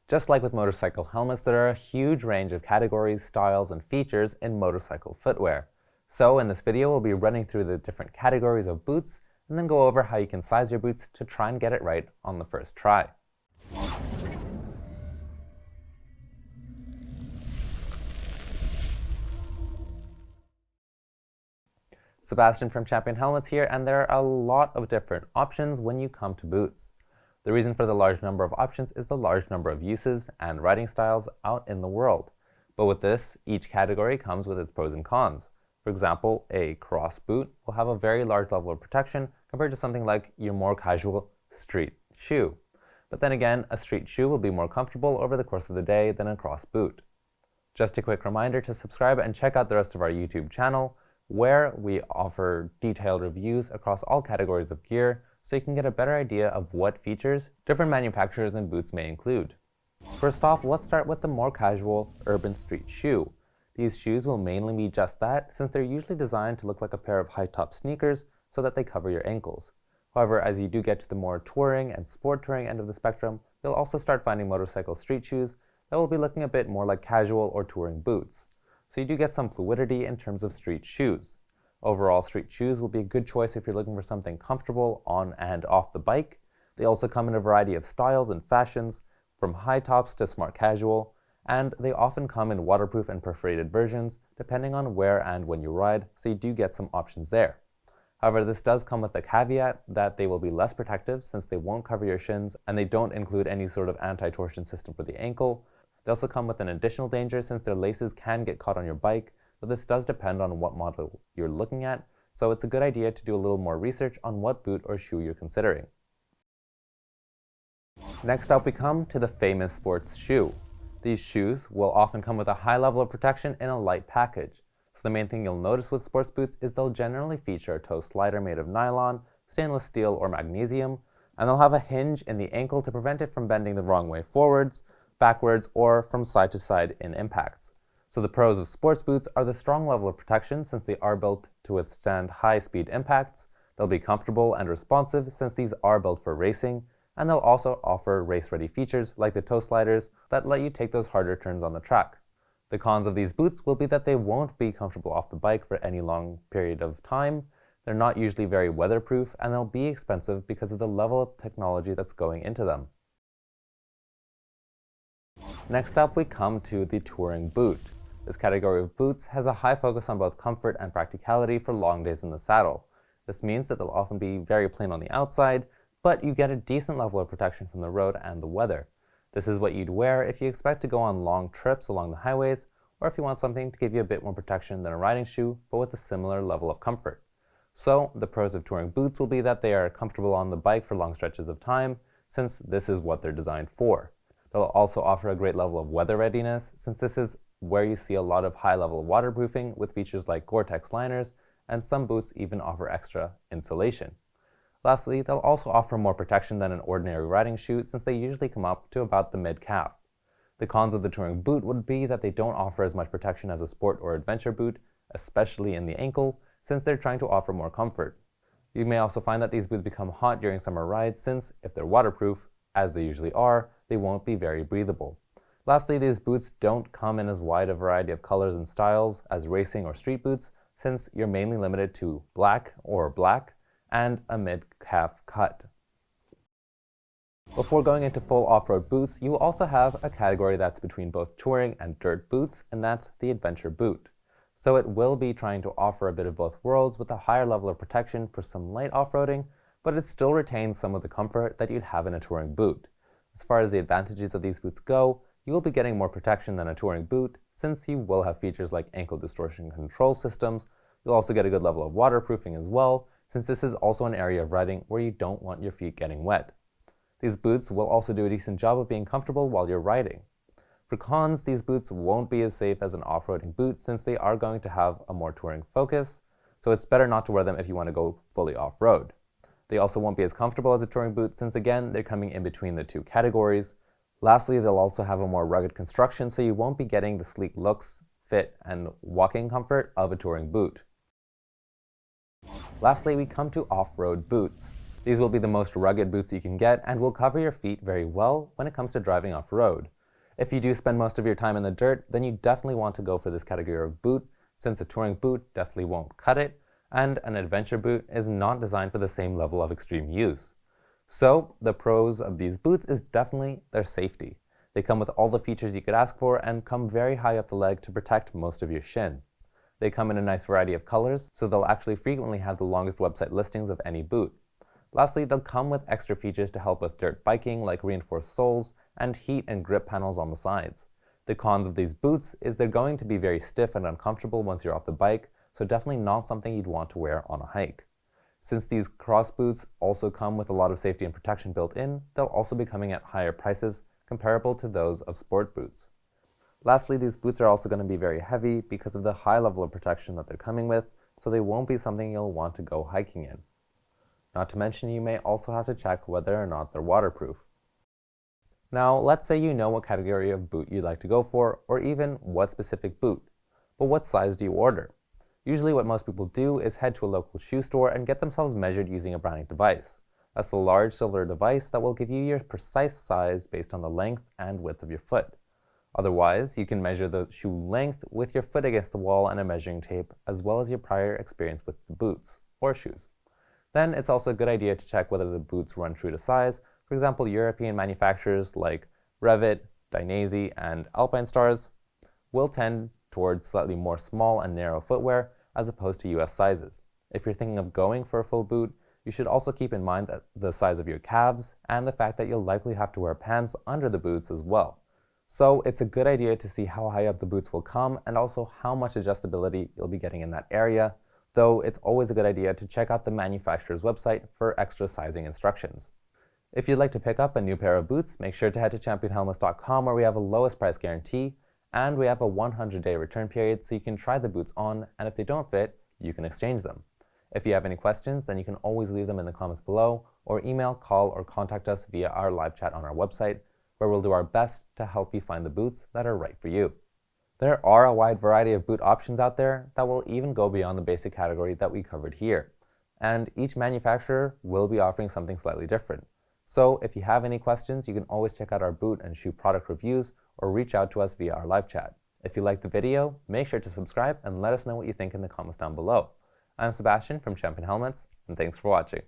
Just like with motorcycle helmets, there are a huge range of categories, styles, and features in motorcycle footwear. So in this video, we'll be running through the different categories of boots and then go over how you can size your boots to try and get it right on the first try. Sebastian from Champion Helmets here, and there are a lot of different options when you come to boots. The reason for the large number of options is the large number of uses and riding styles out in the world. But with this, each category comes with its pros and cons. For example, a cross boot will have a very large level of protection compared to something like your more casual street shoe. But then again, a street shoe will be more comfortable over the course of the day than a cross boot. Just a quick reminder to subscribe and check out the rest of our YouTube channel, where we offer detailed reviews across all categories of gear so you can get a better idea of what features different manufacturers and boots may include. First off, let's start with the more casual urban street shoe. These shoes will mainly be just that, since they're usually designed to look like a pair of high-top sneakers so that they cover your ankles. However, as you do get to the more touring and sport touring end of the spectrum, you'll also start finding motorcycle street shoes that will be looking a bit more like casual or touring boots. So you do get some fluidity in terms of street shoes. Overall, street shoes will be a good choice if you're looking for something comfortable on and off the bike. They also come in a variety of styles and fashions, from high tops to smart casual, and they often come in waterproof and perforated versions, depending on where and when you ride, so you do get some options there. However, this does come with the caveat that they will be less protective since they won't cover your shins and they don't include any sort of anti-torsion system for the ankle. They also come with an additional danger since their laces can get caught on your bike, but this does depend on what model you're looking at, so it's a good idea to do a little more research on what boot or shoe you're considering. Next up, we come to the famous sports shoe. These shoes will often come with a high level of protection in a light package. So the main thing you'll notice with sports boots is they'll generally feature a toe slider made of nylon, stainless steel, or magnesium, and they'll have a hinge in the ankle to prevent it from bending the wrong way forwards, backwards, or from side to side in impacts. So the pros of sports boots are the strong level of protection since they are built to withstand high-speed impacts. They'll be comfortable and responsive since these are built for racing, and they'll also offer race-ready features like the toe sliders that let you take those harder turns on the track. The cons of these boots will be that they won't be comfortable off the bike for any long period of time. They're not usually very weatherproof, and they'll be expensive because of the level of technology that's going into them. Next up, we come to the touring boot. This category of boots has a high focus on both comfort and practicality for long days in the saddle. This means that they'll often be very plain on the outside, but you get a decent level of protection from the road and the weather. This is what you'd wear if you expect to go on long trips along the highways, or if you want something to give you a bit more protection than a riding shoe, but with a similar level of comfort. So, the pros of touring boots will be that they are comfortable on the bike for long stretches of time, since this is what they're designed for. They'll also offer a great level of weather readiness, since this is where you see a lot of high-level waterproofing with features like Gore-Tex liners, and some boots even offer extra insulation. Lastly, they'll also offer more protection than an ordinary riding shoe since they usually come up to about the mid-calf. The cons of the touring boot would be that they don't offer as much protection as a sport or adventure boot, especially in the ankle, since they're trying to offer more comfort. You may also find that these boots become hot during summer rides since, if they're waterproof, as they usually are, they won't be very breathable. Lastly, these boots don't come in as wide a variety of colors and styles as racing or street boots, since you're mainly limited to black and a mid-calf cut. Before going into full off-road boots, you will also have a category that's between both touring and dirt boots, and that's the adventure boot. So it will be trying to offer a bit of both worlds with a higher level of protection for some light off-roading, but it still retains some of the comfort that you'd have in a touring boot. As far as the advantages of these boots go, you will be getting more protection than a touring boot since you will have features like ankle distortion control systems. You'll also get a good level of waterproofing as well, since this is also an area of riding where you don't want your feet getting wet. These boots will also do a decent job of being comfortable while you're riding. For cons, these boots won't be as safe as an off-roading boot since they are going to have a more touring focus, so it's better not to wear them if you want to go fully off-road. They also won't be as comfortable as a touring boot since, again, they're coming in between the two categories. Lastly, they'll also have a more rugged construction, so you won't be getting the sleek looks, fit, and walking comfort of a touring boot. Lastly, we come to off-road boots. These will be the most rugged boots you can get and will cover your feet very well when it comes to driving off-road. If you do spend most of your time in the dirt, then you definitely want to go for this category of boot, since a touring boot definitely won't cut it, and an adventure boot is not designed for the same level of extreme use. So the pros of these boots is definitely their safety. They come with all the features you could ask for and come very high up the leg to protect most of your shin. They come in a nice variety of colors, so they'll actually frequently have the longest website listings of any boot. Lastly, they'll come with extra features to help with dirt biking, like reinforced soles and heat and grip panels on the sides. The cons of these boots is they're going to be very stiff and uncomfortable once you're off the bike, so definitely not something you'd want to wear on a hike. Since these cross boots also come with a lot of safety and protection built in, they'll also be coming at higher prices comparable to those of sport boots. Lastly, these boots are also going to be very heavy because of the high level of protection that they're coming with, so they won't be something you'll want to go hiking in. Not to mention, you may also have to check whether or not they're waterproof. Now, let's say you know what category of boot you'd like to go for, or even what specific boot. But what size do you order? Usually what most people do is head to a local shoe store and get themselves measured using a browning device. That's a large silver device that will give you your precise size based on the length and width of your foot. Otherwise, you can measure the shoe length with your foot against the wall and a measuring tape, as well as your prior experience with the boots or shoes. Then it's also a good idea to check whether the boots run true to size. For example, European manufacturers like Revit, Dainese, and Alpinestars will tend towards slightly more small and narrow footwear as opposed to US sizes. If you're thinking of going for a full boot, you should also keep in mind that the size of your calves and the fact that you'll likely have to wear pants under the boots as well. So it's a good idea to see how high up the boots will come and also how much adjustability you'll be getting in that area, though it's always a good idea to check out the manufacturer's website for extra sizing instructions. If you'd like to pick up a new pair of boots, make sure to head to championhelmets.com where we have a lowest price guarantee and we have a 100-day return period so you can try the boots on, and if they don't fit, you can exchange them. If you have any questions, then you can always leave them in the comments below or email, call, or contact us via our live chat on our website, where we'll do our best to help you find the boots that are right for you. There are a wide variety of boot options out there that will even go beyond the basic category that we covered here, and each manufacturer will be offering something slightly different. So if you have any questions, you can always check out our boot and shoe product reviews or reach out to us via our live chat. If you liked the video, make sure to subscribe and let us know what you think in the comments down below. I'm Sebastian from Champion Helmets, and thanks for watching.